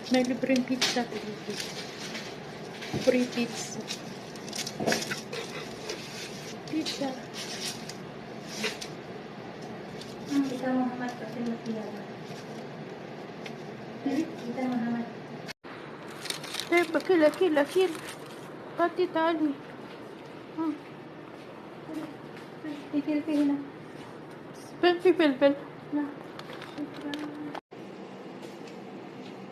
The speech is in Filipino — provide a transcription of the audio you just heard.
May libreng pizza. Free pizza. Pizza. Kita Muhammad kasi masiyama. Kita Muhammad. طيب أكل أكل أكل. هاتي تعالي. في هنا. في فلفل. لا. شكرا.